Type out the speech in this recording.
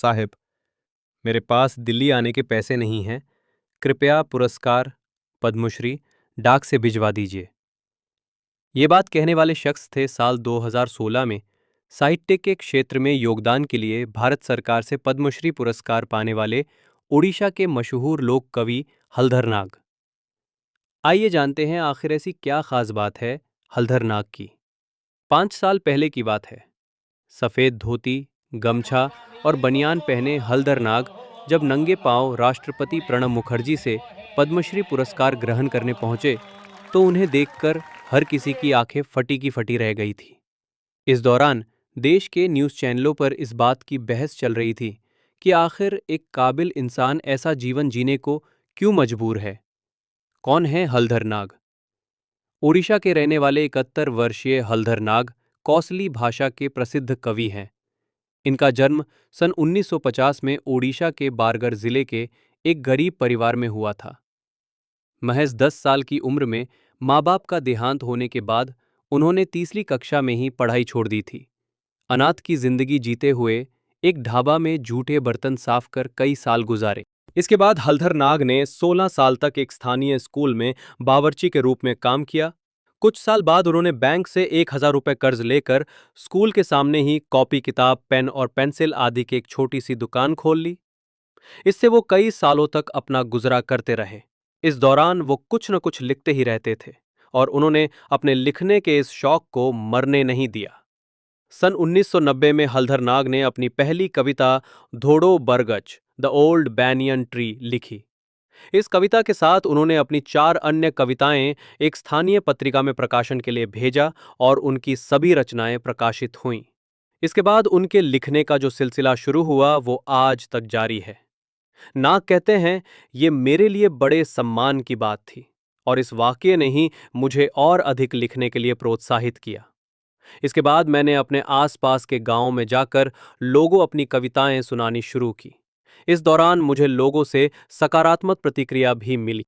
साहिब, मेरे पास दिल्ली आने के पैसे नहीं हैं। कृपया पुरस्कार पद्मश्री डाक से भिजवा दीजिए। ये बात कहने वाले शख्स थे साल 2016 में साहित्य के क्षेत्र में योगदान के लिए भारत सरकार से पद्मश्री पुरस्कार पाने वाले ओडिशा के मशहूर लोक कवि हलधर नाग। आइए जानते हैं आखिर ऐसी क्या खास बात है हलधर नाग की। 5 साल पहले की बात है। सफ़ेद धोती, गमछा और बनियान पहने हलधर नाग जब नंगे पांव राष्ट्रपति प्रणब मुखर्जी से पद्मश्री पुरस्कार ग्रहण करने पहुंचे तो उन्हें देखकर हर किसी की आंखें फटी की फटी रह गई थी। इस दौरान देश के न्यूज़ चैनलों पर इस बात की बहस चल रही थी कि आखिर एक काबिल इंसान ऐसा जीवन जीने को क्यों मजबूर है। कौन है हलधर नाग? ओडिशा के रहने वाले 71 वर्षीय हलधर नाग कौसली भाषा के प्रसिद्ध कवि हैं। इनका जन्म सन 1950 में ओडिशा के बारगर जिले के एक गरीब परिवार में हुआ था। महज 10 साल की उम्र में माँ बाप का देहांत होने के बाद उन्होंने तीसरी कक्षा में ही पढ़ाई छोड़ दी थी। अनाथ की जिंदगी जीते हुए एक ढाबा में जूठे बर्तन साफ कर कई साल गुजारे। इसके बाद हलधर नाग ने 16 साल तक एक स्थानीय स्कूल में बावर्ची के रूप में काम किया। कुछ साल बाद उन्होंने बैंक से 1,000 रुपए कर्ज लेकर स्कूल के सामने ही कॉपी किताब, पेन और पेंसिल आदि की एक छोटी सी दुकान खोल ली। इससे वो कई सालों तक अपना गुजरा करते रहे। इस दौरान वो कुछ न कुछ लिखते ही रहते थे और उन्होंने अपने लिखने के इस शौक को मरने नहीं दिया। सन 1990 में हलधर नाग ने अपनी पहली कविता धोड़ो बरगच द ओल्ड बैनियन ट्री लिखी। इस कविता के साथ उन्होंने अपनी 4 अन्य कविताएं एक स्थानीय पत्रिका में प्रकाशन के लिए भेजा और उनकी सभी रचनाएं प्रकाशित हुईं। इसके बाद उनके लिखने का जो सिलसिला शुरू हुआ वो आज तक जारी है। नाग कहते हैं, ये मेरे लिए बड़े सम्मान की बात थी और इस वाकये ने ही मुझे और अधिक लिखने के लिए प्रोत्साहित किया। इसके बाद मैंने अपने आसपास के गांवों में जाकर लोगों अपनी कविताएं सुनानी शुरू की। इस दौरान मुझे लोगों से सकारात्मक प्रतिक्रिया भी मिली।